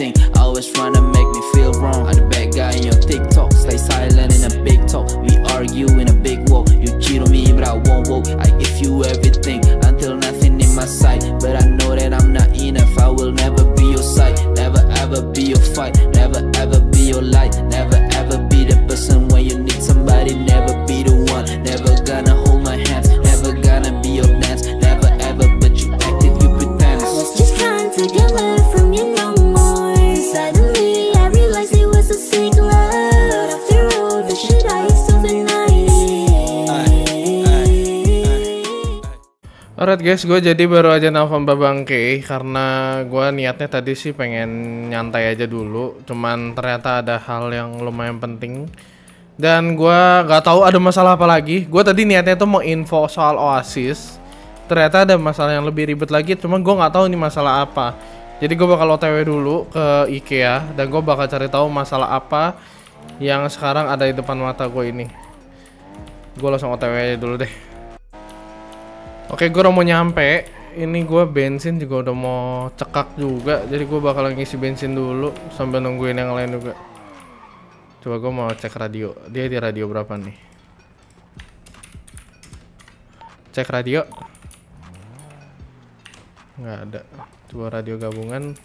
everything. Always trying to make me feel wrong. I'm the bad guy in your TikTok. Stay silent in a big talk. We argue in a big walk. You cheat on me but I won't walk. I give you everything until nothing in my sight. But I know that I'm not enough. I will never be your side. Never ever be your fight. Never ever be your light. Never ever be the person when you need somebody. Never be the one. Never gonna hold my hands. Never gonna be your dance. Never ever, but you act if you pretend. Was just trying to get love from you no more. Suddenly I realized it was a sick love. After all the shit I used to deny. Alright guys, gue jadi baru aja nelfon Babangke karena gue niatnya tadi sih pengen nyantai aja dulu, cuman ternyata ada hal yang lumayan penting dan gue gak tahu ada masalah apa lagi. Gue tadi niatnya tuh mau info soal Oasis, ternyata ada masalah yang lebih ribet lagi, cuman gue nggak tahu ini masalah apa. Jadi gue bakal OTW dulu ke IKEA dan gue bakal cari tahu masalah apa yang sekarang ada di depan mata gue ini. Gue langsung OTW aja dulu deh. Oke, gue udah mau nyampe. Ini gue bensin juga udah mau cekak juga. Jadi gue bakal ngisi bensin dulu sambil nungguin yang lain juga. Coba gue mau cek radio. Dia di radio berapa nih? Cek radio. Nggak ada. Coba radio gabungan.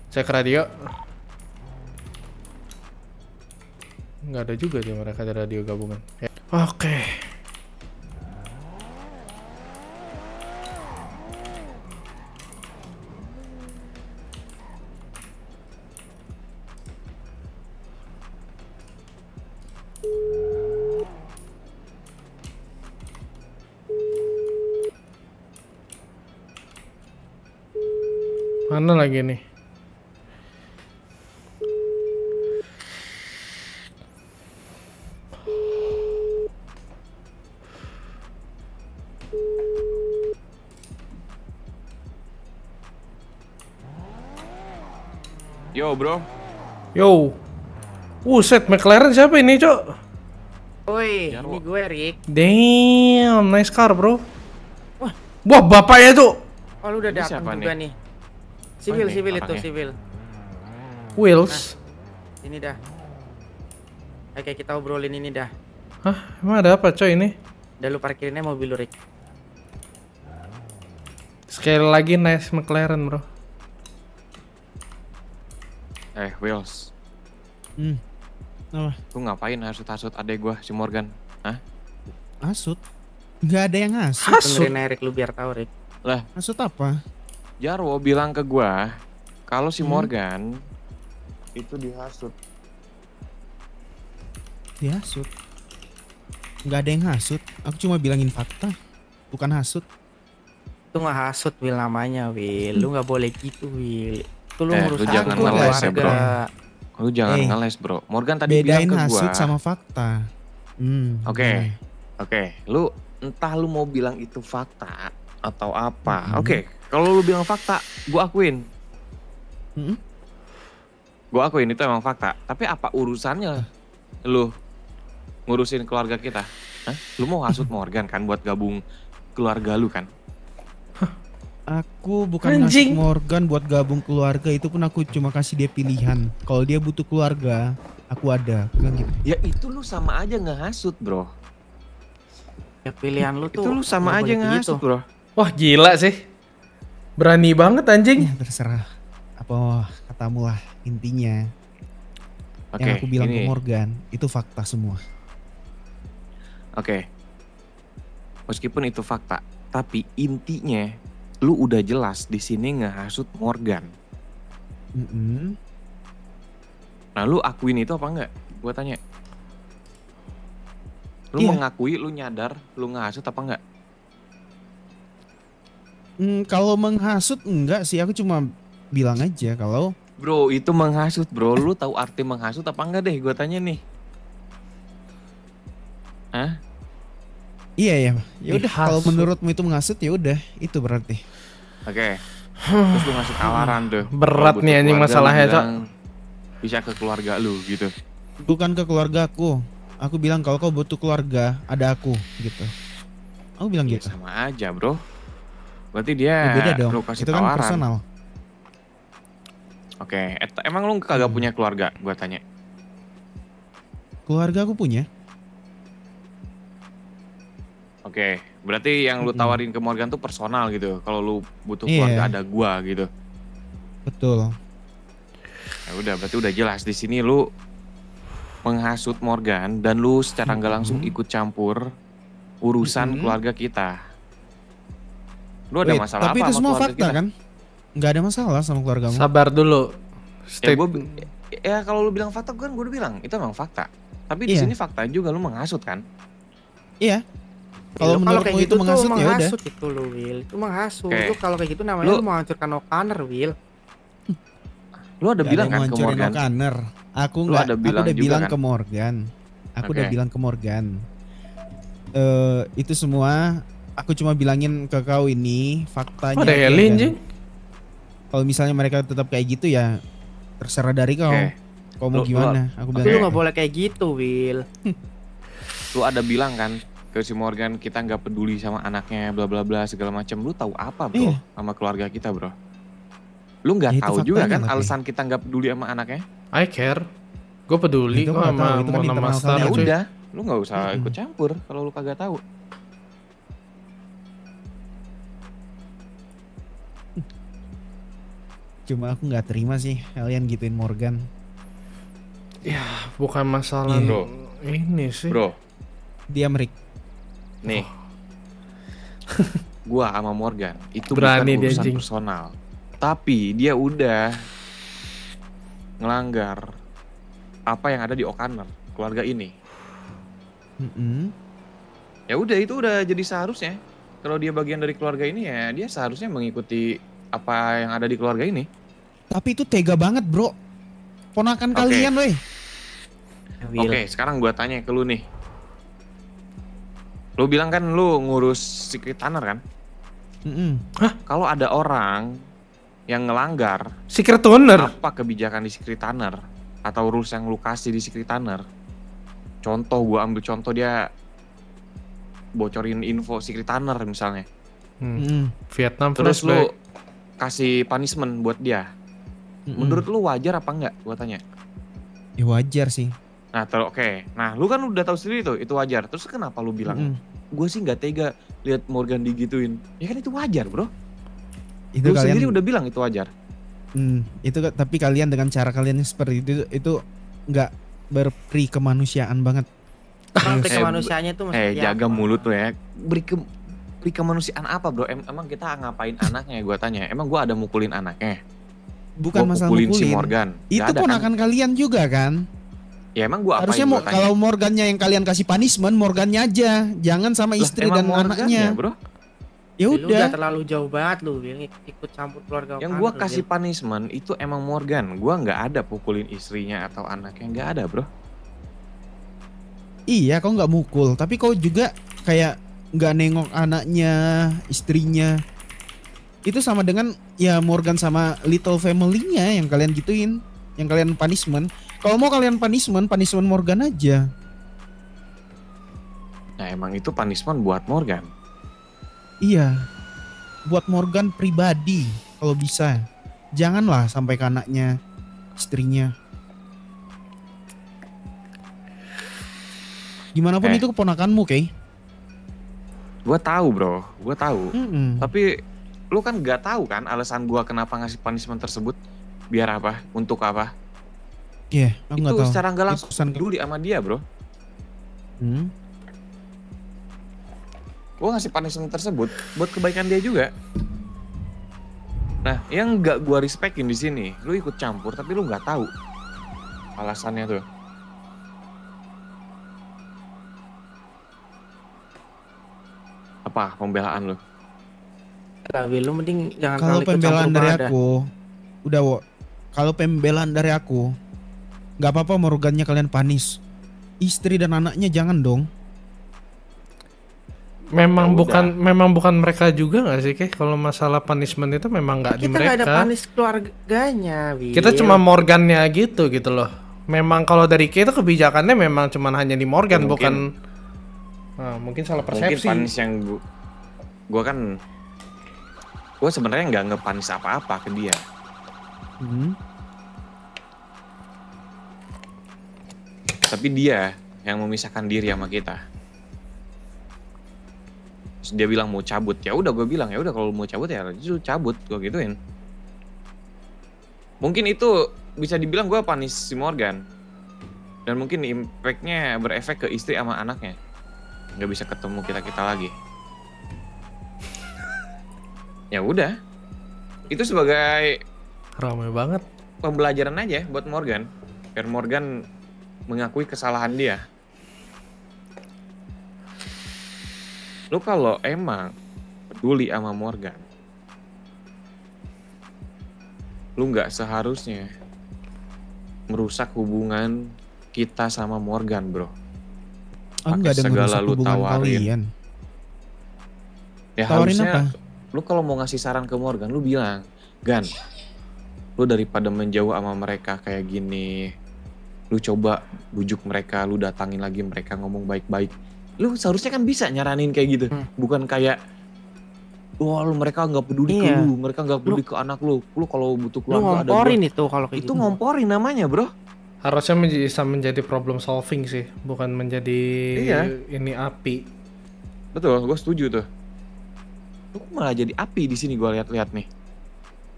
Cek radio. Nggak ada juga dia mereka di radio gabungan. Ya. Oke. Mana lagi nih? Yo bro. Yo. Set McLaren siapa ini, Cok? Woi, ini gue Rick. Damn, nice car, bro. Wah, bapaknya tuh. Oh, lu udah datang juga nih. Sivil itu, sivil. Wheels. Nah, ini dah. Oke, kita obrolin ini dah. Hah? Emang ada apa, coy ini? Udah lu parkirinnya mobil lu, Rick. Sekali lagi nice McLaren, bro. Wheels. Apa? Lu ngapain hasut-hasut adek gua si Morgan? Hah? Hasut? Nggak ada yang hasut. Dengerin Rick lu biar tahu, Rick. Lah, Hasut apa? Jarwo bilang ke gua kalau si Morgan itu dihasut. Dihasut? Nggak ada yang hasut. Aku cuma bilangin fakta, bukan hasut. Itu nggak hasut, Will, namanya, Will. Lu nggak boleh gitu, Will. Itu lu Lu jangan ngeles ya, bro. Lu jangan ngeles, bro. Morgan tadi bilang ke gua. Bedain hasut sama fakta. Oke. Lu entah lu mau bilang itu fakta atau apa. Oke, kalau lu bilang fakta, gua akuin. Gua akuin itu emang fakta. Tapi apa urusannya lu ngurusin keluarga kita? Hah? Lu mau hasut Morgan kan buat gabung keluarga lu kan? Aku bukan ngasih Morgan buat gabung keluarga, itu pun aku cuma kasih dia pilihan. Kalau dia butuh keluarga, aku ada. Bilang gitu. Ya itu lu sama aja ngehasut, bro. Ya pilihan lu tuh. Itu lu sama aja ngehasut, bro. Wah, gila sih. Berani banget anjing. Ya, terserah. Apa katamu lah intinya. Yang aku bilang ke Morgan itu fakta semua. Oke. Meskipun itu fakta, tapi intinya lu udah jelas di sini ngehasut Morgan. Nah, lu akuin itu apa enggak? Gua tanya. Lu mengakui, lu nyadar, lu ngehasut apa enggak? Kalau menghasut enggak sih, aku cuma bilang aja kalau. Bro, itu menghasut, bro. Lu tahu arti menghasut apa enggak deh? Gua tanya nih. Hah? Iya ya. Ya udah, kalau menurutmu itu menghasut ya udah, itu berarti. Oke. Terus lu ngasih tawaran tuh. Berat nih anjing masalahnya, Cok. Bisa ke keluarga lu gitu. Bukan ke keluarga aku. Aku bilang kalau kau butuh keluarga, ada aku gitu. Aku bilang gitu. Sama aja, bro. Berarti dia beda dong. lu kasih Itu kan tawaran. personal. Oke, emang lu kagak punya keluarga? Gua tanya. Keluarga aku punya. Oke, berarti yang lu tawarin ke Morgan tuh personal gitu. Kalau lu butuh Iya. keluarga ada gua gitu. Betul. Ya udah, berarti udah jelas di sini lu menghasut Morgan dan lu secara nggak langsung ikut campur urusan keluarga kita. Lu ada Wait, masalah tapi apa itu sama semua keluarga fakta kita? kan? Nggak ada masalah sama keluargamu. Sabar dulu. Ya, ya kalau lu bilang fakta kan gue udah bilang itu emang fakta. Tapi di Iya. sini fakta juga lu menghasut kan? Iya. Kalau Kalau menurutmu kayak itu menghasut ya udah. menghasut itu lu, Will. Itu menghasut. Oke. Lu kalau kayak gitu namanya Lu- lu menghancurkan O'Connor, Will. Lu ada Nggak bilang ada kan yang ke ngancurin Morgan? O'Connor. Aku Lu nggak. ada Aku bilang udah juga bilang kan? ke Morgan. Aku udah Oke. bilang ke Morgan. Itu semua aku cuma bilangin ke kau ini faktanya. Oh, ada aja, Heli kan. anjing. Kalau misalnya mereka tetap kayak gitu ya terserah dari kau. Oke. Kau mau Lu- gimana? Aku Tapi bilang. lu Oke. nggak boleh kayak gitu, Will. Lu ada bilang kan ke si Morgan kita nggak peduli sama anaknya bla bla bla segala macam. Lu tahu apa bro Iya. sama keluarga kita bro? Lu nggak Ya, itu tahu juga faktanya kan tapi. alasan kita nggak peduli sama anaknya? I care. Gue peduli Itu kok nggak tahu, sama itu kan Mona internal Master. kalian. Ya cuy. udah, lu nggak usah Mm-mm. ikut campur kalau lu kagak tahu. Cuma aku nggak terima sih kalian gituin Morgan. Ya, bukan masalah Iya. Bro. ini sih. Bro, Dia merik. nih. Gua sama Morgan itu Berani bukan dia, urusan anjing. personal. Tapi dia udah ngelanggar apa yang ada di O'Connor, keluarga ini. Mm-mm. Ya udah itu udah jadi seharusnya. Kalau dia bagian dari keluarga ini ya dia seharusnya mengikuti apa yang ada di keluarga ini. Tapi itu tega banget bro. Ponakan Oke. kalian weh. Will. Oke, sekarang gua tanya ke lu nih. Lu bilang kan lu ngurus Secret Tunnel kan? Mm-mm. Kalau ada orang yang ngelanggar Secret Owner. apa kebijakan di Secret Tunnel atau rules yang lu kasih di Secret Tunnel. Contoh gua ambil contoh dia bocorin info Secret Tunnel misalnya. Mm-mm. Vietnam Terus flashback. lu kasih punishment buat dia. Mm-mm. Menurut lu wajar apa enggak? Gua tanya. Ya wajar sih. Nah, oke. Nah, lu kan udah tahu sendiri tuh itu wajar. Terus kenapa lu bilang Mm-mm. gue sih nggak tega lihat Morgan digituin? Ya kan itu wajar, bro. Itu Lu kalian sendiri udah bilang itu wajar. tapi kalian dengan cara kalian yang seperti itu nggak berperi kemanusiaan banget. Orang Serius. kemanusiaannya tuh maksudnya Jaga apa? mulut tuh ya. Beri kemanusiaan apa, bro? Emang kita ngapain anaknya? Gua tanya. Emang gua ada mukulin anaknya? Bukan Gua masalah pukulin si mukulin. Morgan. Itu Nggak ada, kan? ponakan kalian juga kan? Ya emang gua apain? Harusnya Gua tanya. kalau Morgannya yang kalian kasih punishment, Morgannya aja, jangan sama Lah, istri emang dan Morgan anaknya. ya, bro. Ya Will, lu udah. udah terlalu jauh banget lu, Will. Ikut campur keluarga Yang O'Connor, gua kasih Will. punishment itu emang Morgan. Gua nggak ada pukulin istrinya atau anaknya, nggak ada, bro. Iya, kau nggak mukul, tapi kau juga kayak nggak nengok anaknya, istrinya. Itu sama dengan ya Morgan sama Little Family-nya yang kalian gituin, yang kalian punishment. Kalau mau kalian punishment Morgan aja. Nah, emang itu punishment buat Morgan. Iya. Buat Morgan pribadi kalau bisa. Janganlah sampai ke anaknya, istrinya. Gimana pun itu keponakanmu, Kay. Gua tahu, bro. Gua tahu. Mm-mm. Tapi lu kan nggak tahu kan alasan gua kenapa ngasih punishment tersebut? Biar apa? Untuk apa? Iya, aku nggak Itu tahu. secara nggak Itu langsung pesan ke- peduli sama dia, bro. Hmm. Gua ngasih punishment tersebut buat kebaikan dia juga. Nah, yang nggak gua respectin di sini, lu ikut campur tapi lu nggak tahu alasannya tuh. Apa pembelaan lu? Lah, Will, lu mending jangan Kalau terlalu ikut pembelaan campur dari pada. aku, udah Wo. Kalau pembelaan dari aku, nggak apa-apa Morgannya kalian panis. Istri dan anaknya jangan dong. Memang Ya memang bukan mereka juga nggak sih, Keh? Kalau masalah punishment itu memang nggak di Kita nggak ada mereka. panis keluarganya, Will. Kita cuma Morgannya gitu loh. Memang kalau dari kita kebijakannya memang cuma hanya di Morgan, Mungkin- bukan. Nah, mungkin salah Mungkin persepsi. panis yang gua kan gua sebenarnya nggak ngepanis apa-apa ke dia. Hmm. Tapi dia yang memisahkan diri sama kita. Terus dia bilang mau cabut. Ya udah gue bilang ya udah kalau mau cabut ya justru cabut, gue gituin. Mungkin itu bisa dibilang gue panis si Morgan. Dan mungkin impactnya berefek ke istri sama anaknya. Nggak bisa ketemu kita lagi. Ya udah. Itu sebagai Ramai banget. pembelajaran aja buat Morgan. Biar Morgan mengakui kesalahan dia. Lu kalau emang peduli sama Morgan, lu nggak seharusnya merusak hubungan kita sama Morgan, bro. Aku nggak ada segala ngerusak lu hubungan tawarin. kalian. Ya Tawarin harusnya apa? lu kalau mau ngasih saran ke Morgan, lu bilang, Gan, lu daripada menjauh sama mereka kayak gini, lu coba bujuk mereka, lu datangin lagi mereka ngomong baik-baik. Lu seharusnya kan bisa nyaranin kayak gitu, bukan kayak, wah lu mereka nggak peduli ke Iya. lu, mereka nggak peduli ke anak lu kalau butuh Lu keluarga ada ngomporin gua. itu kalau kayak Itu gitu. ngomporin namanya, bro. Harusnya bisa menjadi problem solving sih, bukan menjadi Iya. ini api. Betul, gue setuju tuh. Lu kok malah jadi api di sini gue lihat-lihat nih.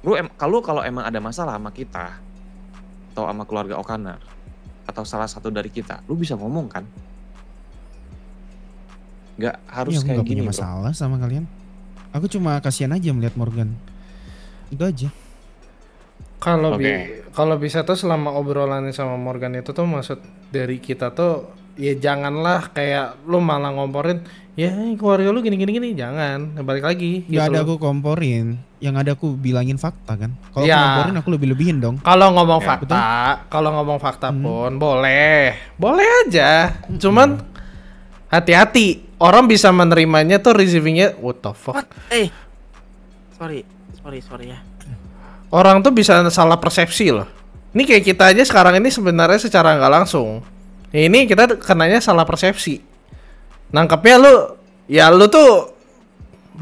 Lu kalau emang ada masalah sama kita atau sama keluarga Okanar atau salah satu dari kita, lu bisa ngomong kan? Nggak harus Iya, aku kayak nggak gini, punya bro. masalah sama kalian. Aku cuma kasihan aja melihat Morgan. Itu aja. Kalau Oke. kalau bisa tuh selama obrolannya sama Morgan itu tuh maksud dari kita tuh ya janganlah kayak lu malah ngomporin ya keluarga lu gini, jangan. Balik lagi Nggak ada gitu. aku komporin. Yang ada aku bilangin fakta kan. Kalau Ya. aku komporin aku lebih-lebihin dong. Kalau ngomong Ya, fakta pun boleh aja. Cuman hati-hati, orang bisa menerimanya tuh receivingnya what the fuck. What? Sorry ya. Orang tuh bisa salah persepsi loh. Ini kayak kita aja sekarang ini sebenarnya secara nggak langsung. Ini kita kenanya salah persepsi. Nangkepnya lu tuh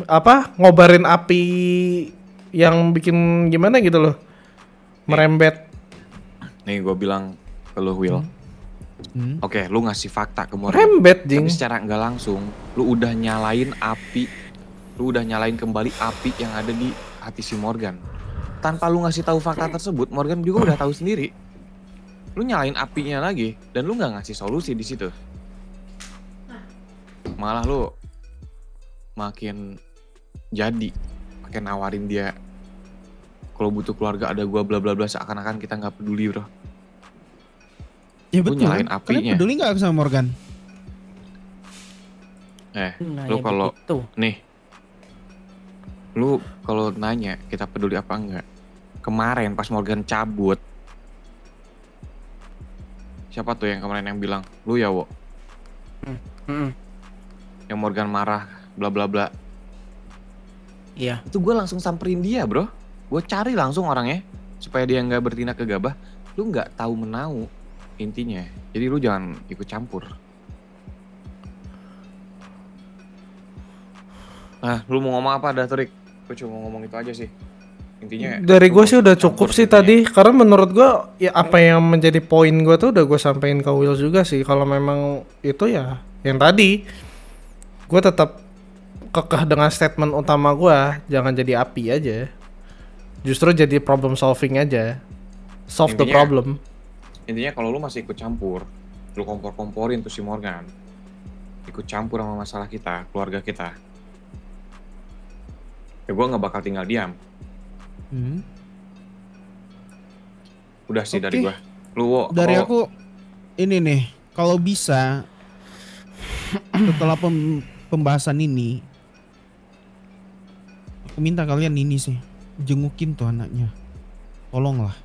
apa ngobarin api yang bikin gimana gitu loh. Merembet. Nih gue bilang ke lu, Will. Oke, lu ngasih fakta ke Morgan. Rembet, Jing. Tapi secara nggak langsung, lu udah nyalain api. Lu udah nyalain kembali api yang ada di hati si Morgan. Tanpa lu ngasih tahu fakta tersebut, Morgan juga udah tahu sendiri. Lu nyalain apinya lagi dan lu nggak ngasih solusi di situ. Malah lu makin makin nawarin dia kalau butuh keluarga ada gua bla bla bla, seakan-akan kita nggak peduli, bro. Ya Lu betul. nyalain Kalian apinya. peduli nggak sama Morgan? Nah, Lu ya kalau begitu. nih, lu kalau nanya kita peduli apa enggak, kemarin pas Morgan cabut, siapa tuh yang kemarin yang bilang, lu ya Wo, Mm-mm. yang Morgan marah, bla bla bla. Iya. Itu gue langsung samperin dia, bro. Gue cari langsung orangnya supaya dia nggak bertindak gegabah. Lu nggak tahu menau intinya. Jadi lu jangan ikut campur. Nah, lu mau ngomong apa dah, Turik? Gue cuma mau ngomong itu aja sih. Intinya Dari lu gue sih nggak udah usah campur cukup sih intinya. tadi, karena menurut gue ya apa yang menjadi poin gue tuh udah gue sampein ke Will juga sih. Kalau memang itu ya yang tadi, gue tetap kekeh dengan statement utama gue, jangan jadi api aja. Justru jadi problem solving aja, solve the Intinya- problem. Intinya kalau lu masih ikut campur, lu kompor-komporin tuh si Morgan, ikut campur sama masalah kita, keluarga kita, ya gue nggak bakal tinggal diam. Udah sih dari Oke. gue. Lu Wo, Dari kalau- aku ini nih, kalau bisa setelah pembahasan ini, aku minta kalian ini sih, jengukin tuh anaknya, tolonglah.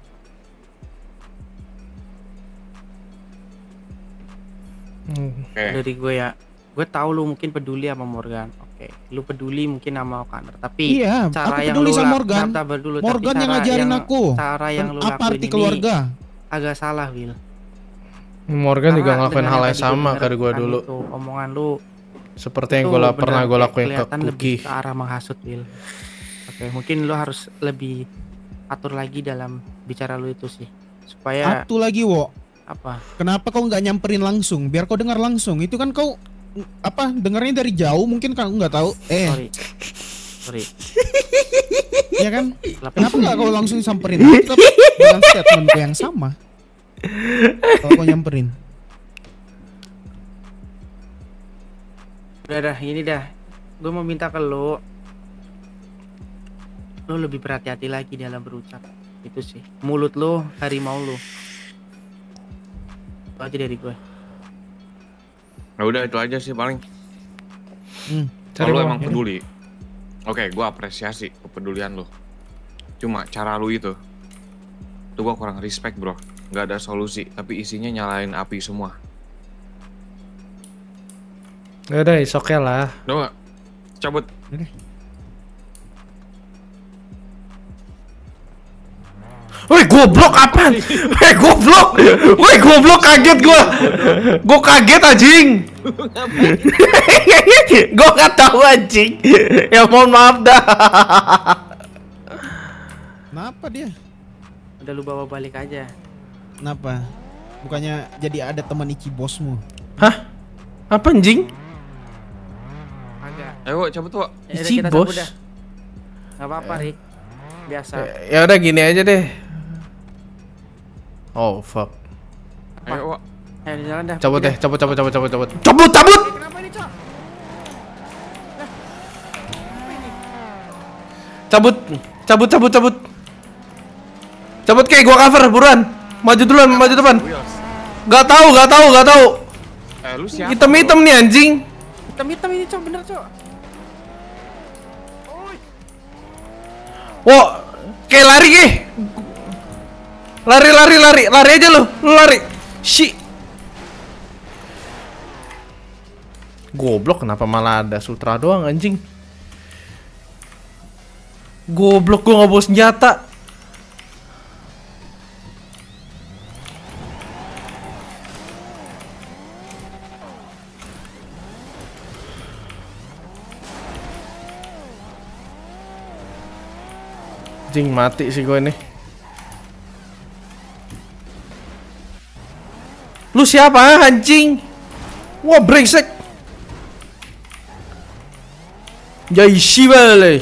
Oke. Dari gue ya, gue tahu lu mungkin peduli sama Morgan. Oke, lu peduli mungkin sama Okaner. Tapi Iya, cara aku yang peduli lu sama Morgan. sabar dulu, tapi Morgan yang cara ngajarin aku. Cara yang lu Apa lakuin arti ini keluarga? agak salah, Will. Morgan juga Karena ngelakuin dengan hal yang yang tadi sama denger ke gue kan dulu. itu, omongan lu Seperti yang itu gue benar pernah gue kayak lakuin ke kelihatan Kuki. lebih ke arah menghasut, Will. Oke, mungkin lu harus lebih atur lagi dalam bicara lu itu sih. Supaya Satu lagi, Wo. Apa? Kenapa kau nggak nyamperin langsung? Biar kau dengar langsung. Itu kan kau apa dengarnya dari jauh mungkin kau nggak tahu. Sorry. Iya kan? Kenapa nggak kau langsung samperin? Tetap dengan statementku yang sama. Kalau kau nyamperin. Udah dah, ini dah. Gue mau minta ke lo lebih berhati-hati lagi dalam berucap. Itu sih. Mulut lo, harimau lo. Itu aja dari gue. Nah udah itu aja sih paling. Cari Kalau lu mau. emang peduli, oke, gue apresiasi kepedulian lu. Cuma cara lu itu gue kurang respect bro. Gak ada solusi, tapi isinya nyalain api semua. Ya udah, is okay lah. Tau gak? Cabut. Woi goblok apaan? Woi goblok kaget gua. Gua kaget anjing. Gua nggak tahu anjing. Ya mohon maaf dah. Kenapa dia? Udah lu bawa balik aja. Kenapa? Bukannya jadi ada teman Iki bosmu? Hah? Apa anjing? Agak. Ayo cabut Wak. Ya udah, Isi kita bos. cabut dah. Gak apa-apa Rick. Biasa. Ya udah gini aja deh. Oh fuck. Ayo Wak. Ayo jalan dah. Cabut pergi deh, dah. cabut. Kenapa ini, Cok? Cabut. Cabut kayak gua cover buruan. Maju duluan, maju depan. Gak tahu. Lu siapa? Hitam nih anjing. Hitam ini, Cok, bener, Cok. Wo, kayak lari ke. Lari aja lu lari. Goblok, kenapa malah ada sutra doang anjing? Goblok, gua nggak bawa senjata. Anjing, mati sih gue ini. Lu siapa anjing? Wah brengsek. Jai Shibale.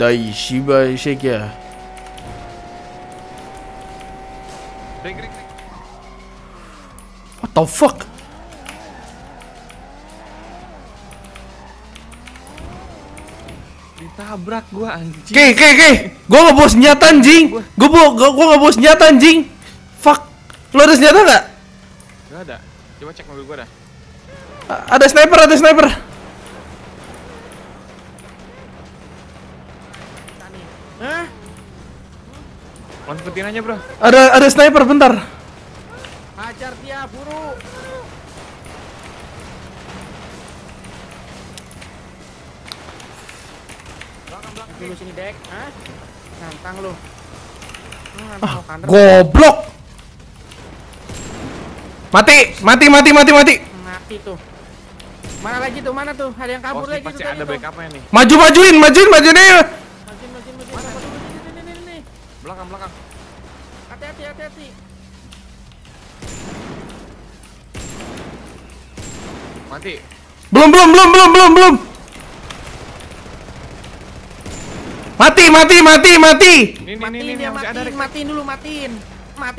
Dai Shiba Shekya. What the fuck? Ditabrak gua anjing. Gua nggak bawa senjata anjing. Gua nggak bawa senjata anjing. Fuck. Lo ada senjata nggak? Gak ada. Coba cek mobil gua dah. Ada sniper. Hah? Manfaatin aja bro. Ada sniper, bentar. Hajar dia, buru. Belakang dulu sini, Dek. Hah? Nantang lu. Nantang kander. Goblok. Mati. Mati tuh. Mana lagi tuh? Mana tuh? Ada yang kabur lagi tuh Pasti tadi ada tuh. backupnya nih. Majuin aja. Majin. Nih. Belakang. Hati-hati. Mati. Belum. Mati. Matiin dia, matiin dulu. Mati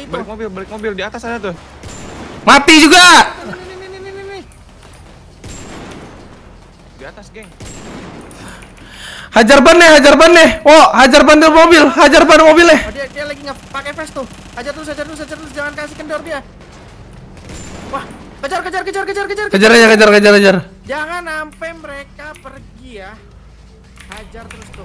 tuh. Balik mobil di atas ada tuh. Mati juga. Nih. Di atas, geng. Hajar ban nih. Oh, hajar ban mobilnya. Oh, dia lagi nggak pakai vest tuh. Hajar terus. Jangan kasih kendor dia. Wah, kejar. Kejar aja. Jangan sampai mereka pergi ya. Hajar terus tuh.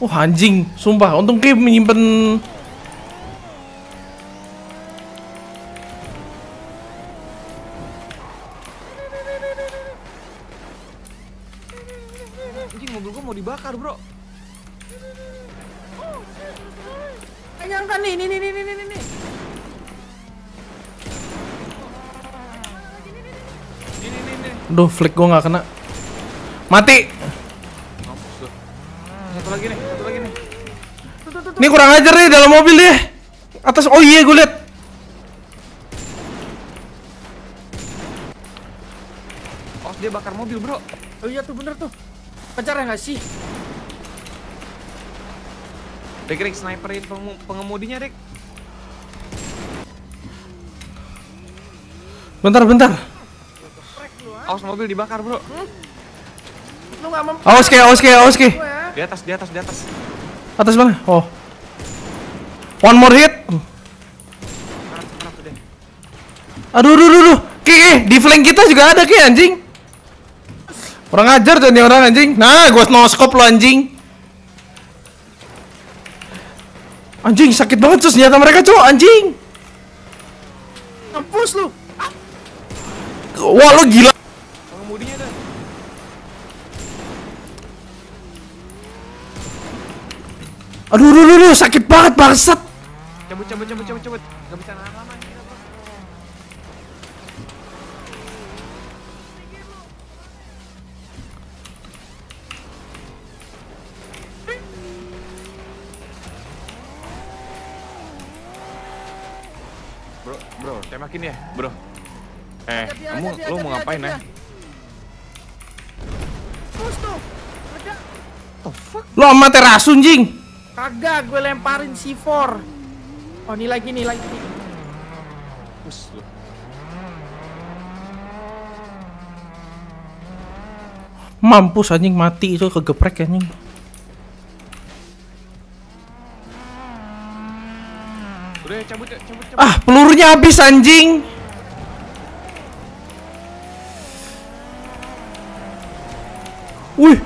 Anjing, sumpah. Untung Kim menyimpan. Anjing, mobil gua mau dibakar, bro. Nyangka nih. Duh, flick gua nggak kena. Mati. Mampus lu. Satu lagi nih. Ini kurang ajar nih dalam mobil dia. Atas. Oh iya, gue liat. Oh, dia bakar mobil, bro. Oh iya tuh bener tuh. Kejar ya nggak sih? Rick, sniperin pengemudinya, Rick. Bentar. Awas mobil dibakar, bro. Lu nggak mampu. Awas ke. Di atas. Atas mana? Oh. One more hit. Harap deh. Aduh. Ki, di flank kita juga ada Ki anjing. Kurang ajar tuh nih orang anjing. Nah, gua no scope lo anjing. Anjing sakit banget tuh senjata mereka cowok anjing. Mampus lu. Wah lo gila. Pengemudinya dah. Aduh, sakit banget bangsat. Cabut. Gak bisa nahan lama ini, bro. Bro, tembakin ya, bro. Lu mau ngapain ya? Mampus tuh. Ada. Lo amaterasu anjing. Kagak, gue lemparin C4. Oh, ini lagi. Pus lu. Mampus anjing mati itu kegeprek anjing. Udah cabut. Ah, pelurunya habis anjing. Wih.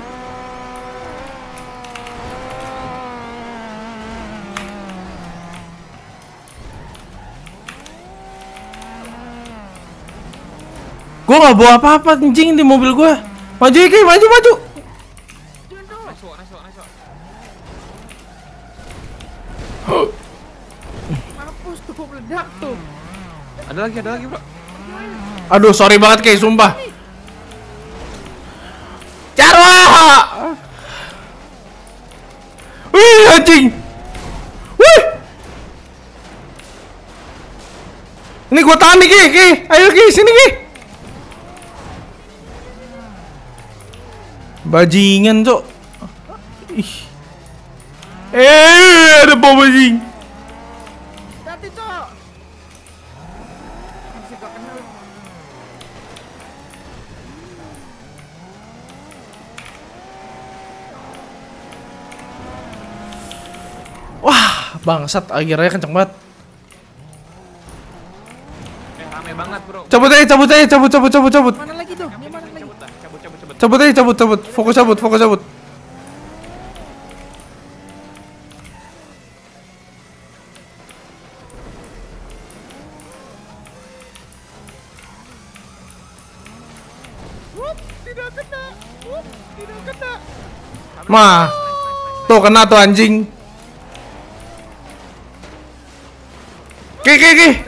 Gua nggak bawa apa-apa anjing di mobil gua. Maju Ki, maju. Nice walk. Mampus tuh, meledak tuh. Ada lagi, bro. Aduh, sorry banget Ki, sumpah. Carwa! Wih, anjing. Wih. Ini gua tahan nih Ki. Ayo Ki, sini Ki. Bajingan, Cok. Ih. Ada bom bajing. Hati, Cok. Masih gak kenal. Wah, bangsat akhirnya kenceng banget. Rame banget, bro. Cabut. Mana lagi tuh? Ini mana lagi? Cabut. Fokus cabut. Tidak kena. Mah. Tuh kena tuh anjing. Ki.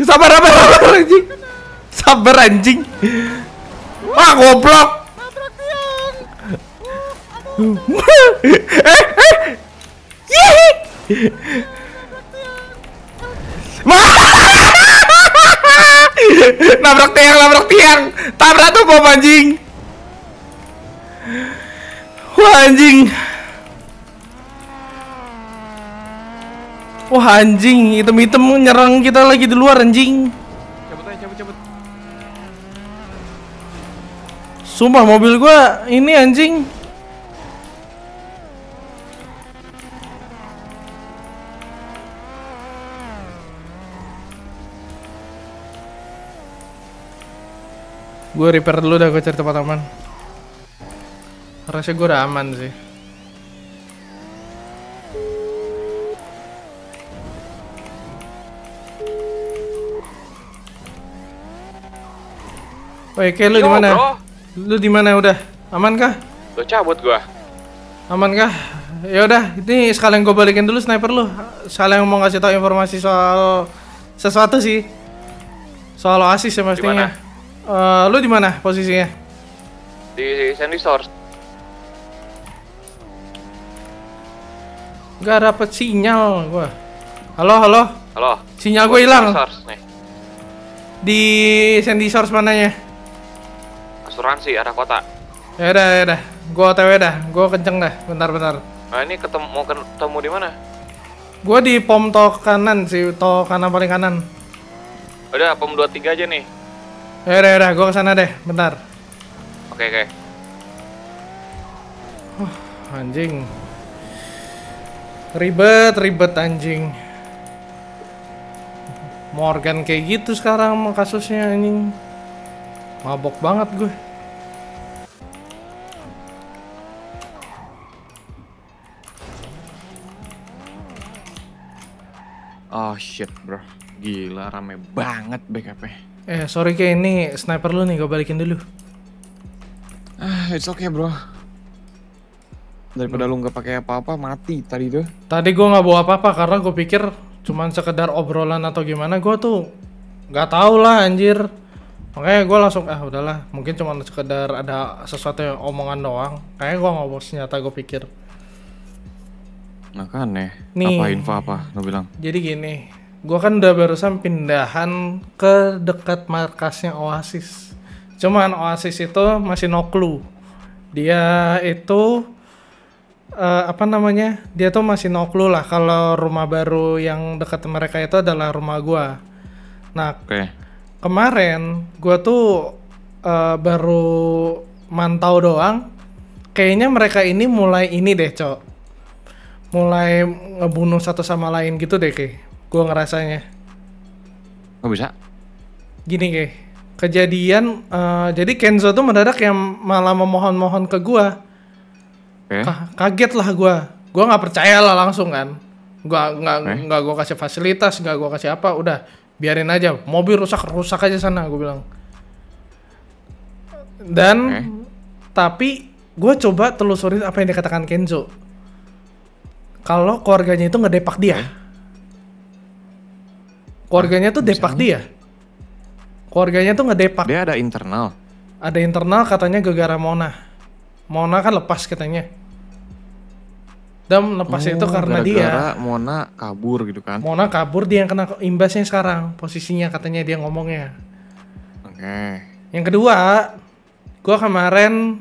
Sabar anjing. Sabar anjing. Wah, goblok. Nabrak tiang. Nabrak tiang. Tabrak tuh bom anjing. Wah anjing. Wah anjing, hitam-hitam nyerang kita lagi di luar anjing. Cabut. Sumpah mobil gua ini anjing. Gue repair dulu dah, gue cari tempat aman. Rasanya gue udah aman sih. Woi, kayak lu di mana? Lu di mana udah? Aman kah? Lo cabut gua. Aman kah? Ya udah, ini sekalian gue balikin dulu sniper lu. Sekalian mau ngasih tahu informasi soal sesuatu sih. Soal Oasis ya pastinya. Lu di mana posisinya? Di Sandy Source. Gak dapet sinyal gua. Halo, halo. Halo. Sinyal gua hilang. Source nih. Di Sandy Source mananya? Asuransi arah kota. Ya udah. Gua OTW dah. Gua kenceng dah. Bentar. Nah, ini mau ketemu di mana? Gua di pom tol kanan sih, tol kanan paling kanan. Udah, pom 23 aja nih. Ya udah. Gua kesana deh. Bentar. Oke. Anjing. Ribet anjing. Morgan kayak gitu sekarang kasusnya anjing. Mabok banget gue. Oh shit bro, gila rame banget BKP. Sorry kayak ini sniper lu nih, gue balikin dulu. It's okay bro. Daripada lu nggak pakai apa-apa mati tadi tuh. Tadi gue nggak bawa apa-apa karena gue pikir cuman sekedar obrolan atau gimana. Gue tuh nggak tahu lah anjir. Makanya gue langsung udahlah, mungkin cuma sekedar ada sesuatu yang omongan doang. Kayaknya gue nggak bawa senjata, gue pikir. Makanya, Nih. apa info apa lu bilang? Jadi gini, gue kan udah barusan pindahan ke dekat markasnya Oasis. Cuman Oasis itu masih no clue. Dia itu dia tuh masih no clue lah kalau rumah baru yang dekat mereka itu adalah rumah gue. Nah, kemarin gue tuh baru mantau doang. Kayaknya mereka ini mulai ini deh, Cok. Mulai ngebunuh satu sama lain gitu deh, kayak gue ngerasanya. Kok bisa? Gini kayak kejadian, jadi Kenzo tuh mendadak yang malah memohon-mohon ke gue. Kaget lah gue nggak percaya lah langsung kan. Nggak gue kasih fasilitas, nggak gue kasih apa, udah biarin aja, mobil rusak aja sana, gue bilang. Dan tapi gue coba telusurin apa yang dikatakan Kenzo. Kalau keluarganya itu ngedepak dia. Keluarganya tuh depak dia. Keluarganya tuh ngedepak. Dia ada internal. Ada internal katanya gara-gara Mona. Mona kan lepas katanya. Dan lepas itu karena gara-gara Mona kabur gitu kan. Mona kabur, dia yang kena imbasnya sekarang. Posisinya katanya dia ngomongnya. Oke. Yang kedua, gue kemarin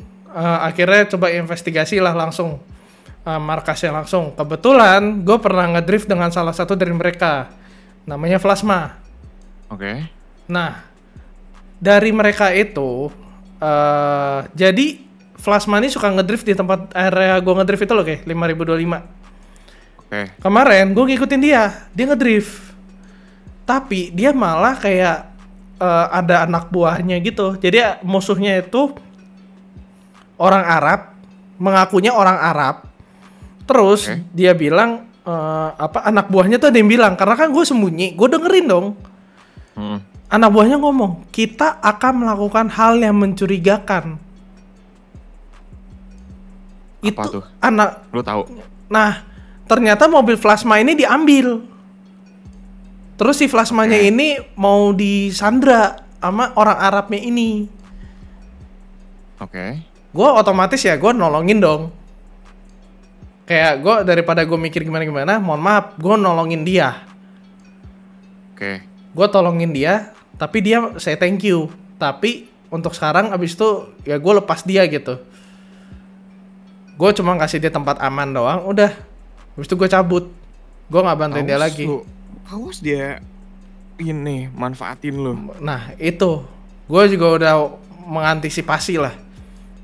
akhirnya coba investigasi lah langsung. Markasnya langsung. Kebetulan gue pernah ngedrift dengan salah satu dari mereka. Namanya Plasma. Oke. Nah, dari mereka itu, jadi Plasma ini suka ngedrift di tempat area gue ngedrift itu loh, kayak 5025. Oke. Kemarin gue ngikutin dia ngedrift. Tapi dia malah kayak ada anak buahnya gitu. Jadi musuhnya itu orang Arab, mengakunya orang Arab. Terus dia bilang anak buahnya tuh ada yang bilang, karena kan gue sembunyi, gue dengerin dong. Anak buahnya ngomong, kita akan melakukan hal yang mencurigakan. Apa Itu tuh? anak. Lu tahu? Nah, ternyata mobil Plasma ini diambil. Terus si Plasmanya ini mau disandra sama orang Arabnya ini. Oke. Gue otomatis ya gue nolongin dong. Kayak gue daripada gue mikir gimana, mohon maaf, gue nolongin dia. Oke. Gue tolongin dia, tapi dia say thank you. Tapi untuk sekarang abis itu ya gue lepas dia gitu. Gue cuma kasih dia tempat aman doang, udah. Abis itu gue cabut. Gue nggak bantuin dia lagi. Awas dia ini manfaatin lu. Nah itu, gue juga udah mengantisipasi lah.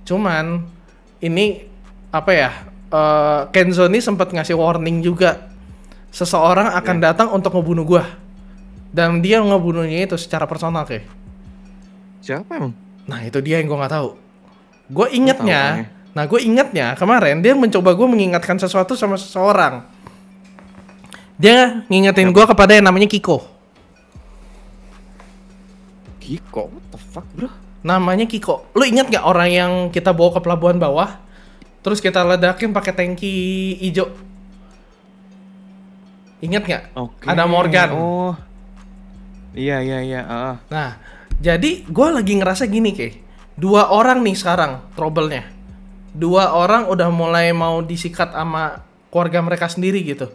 Cuman ini apa ya? Kenzo ini sempat ngasih warning juga. Seseorang akan datang untuk ngebunuh gua. Dan dia ngebunuhnya itu secara personal kayak. Siapa emang? Nah itu dia yang gua nggak tahu. Gue ingetnya kemarin dia mencoba gua mengingatkan sesuatu sama seseorang. Dia ngingetin gua kepada yang namanya Kiko. Kiko? What the fuck bro? Namanya Kiko. Lu ingat nggak orang yang kita bawa ke pelabuhan bawah? Terus kita ledakin pakai tangki hijau. Ingat nggak? Oke. Ada Morgan. Oh. Iya. Nah, Jadi gue lagi ngerasa gini Kay. 2 orang nih sekarang trouble-nya. 2 orang udah mulai mau disikat sama keluarga mereka sendiri gitu.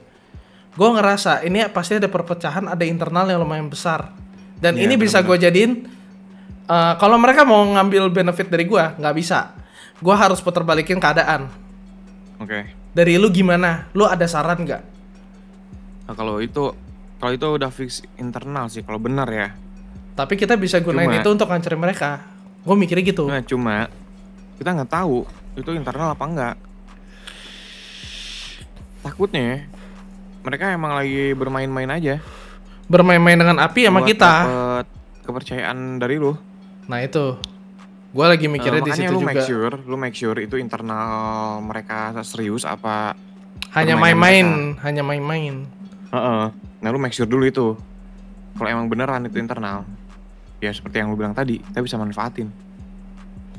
Gue ngerasa ini pasti ada perpecahan, ada internal yang lumayan besar. Dan ini bisa gue jadiin kalau mereka mau ngambil benefit dari gue, nggak bisa. Gue harus putar balikin keadaan. Oke. Dari lu gimana? Lu ada saran nggak? Nah, kalau itu udah fix internal sih kalau benar ya. Tapi kita bisa gunain itu untuk ngancurin mereka. Gue mikirnya gitu. Nah, cuma kita nggak tahu itu internal apa enggak. Takutnya mereka emang lagi bermain-main aja. Bermain-main dengan api sama kita. Dapet kepercayaan dari lu. Nah itu, gue lagi mikirnya di situ juga. Makanya lu make sure itu internal mereka serius apa hanya main-main, hanya main-main. Nah lu make sure dulu itu. Kalau emang beneran itu internal, ya seperti yang lu bilang tadi, kita bisa manfaatin.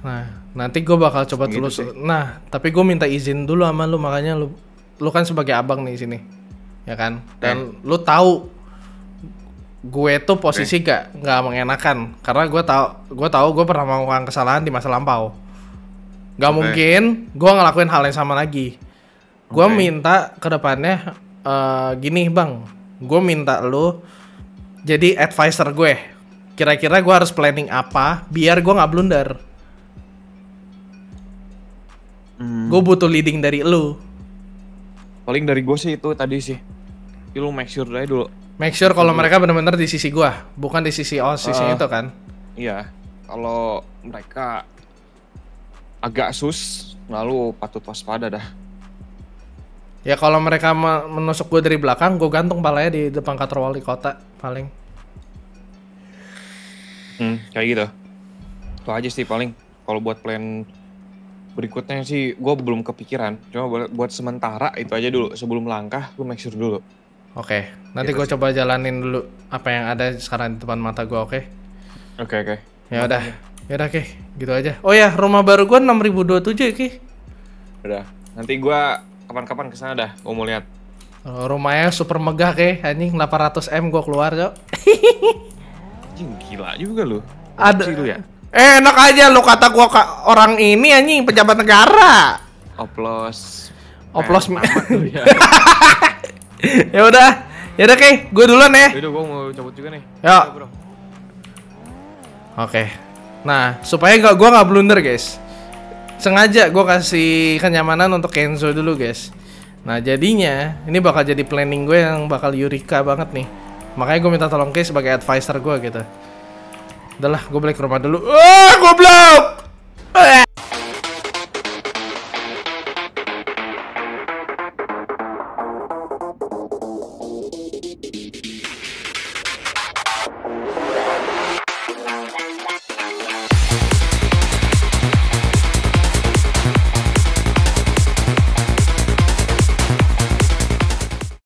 Nah, nanti gue bakal coba gitu telus. Nah, tapi gue minta izin dulu sama lu, makanya lu kan sebagai abang nih sini, ya kan? Dan lu tahu gue tuh posisi nggak mengenakan, karena gue tahu gue pernah melakukan kesalahan di masa lampau. Gak mungkin gue ngelakuin hal yang sama lagi. Gue minta ke depannya gini bang, gue minta lu jadi advisor gue. Kira-kira gue harus planning apa biar gue nggak blunder. Gue butuh leading dari lu. Paling dari gue sih itu tadi sih. Lu make sure aja dulu. Make sure kalau mereka benar-benar di sisi gue, bukan di sisi sisi itu kan. Iya. Kalau mereka agak sus, lalu patut waspada dah. Ya kalau mereka menusuk gue dari belakang, gue gantung palanya di depan kantor wali kota paling. Kayak gitu. Itu aja sih paling. Kalau buat plan berikutnya sih gue belum kepikiran. Cuma buat sementara itu aja dulu. Sebelum langkah, lu make sure dulu. Oke, nanti Gitu gue coba jalanin dulu apa yang ada sekarang di depan mata gue, oke? Oke. Ya udah, Ki, gitu aja. Oh ya, rumah baru gue 6027 ya, Ki. Udah. Nanti gue kapan-kapan kesana dah. Gue mau lihat. Rumahnya super megah, Ki. Anjing 800M gue keluar, Cok. Anjing gila juga lu. Ada. Lu ya? Enak aja lu kata gue orang ini anjing pejabat negara. Oplos. Ya. Ya udah, Ki, gue duluan ya. Udah, gue mau cabut juga nih. Yuk. Oke. Nah, supaya gue nggak blunder, guys. Sengaja gue kasih kenyamanan untuk Kenzo dulu, guys. Nah, jadinya ini bakal jadi planning gue yang bakal Eureka banget nih. Makanya gue minta tolong Kay sebagai advisor gue gitu. Udahlah, gue balik ke rumah dulu. Goblok!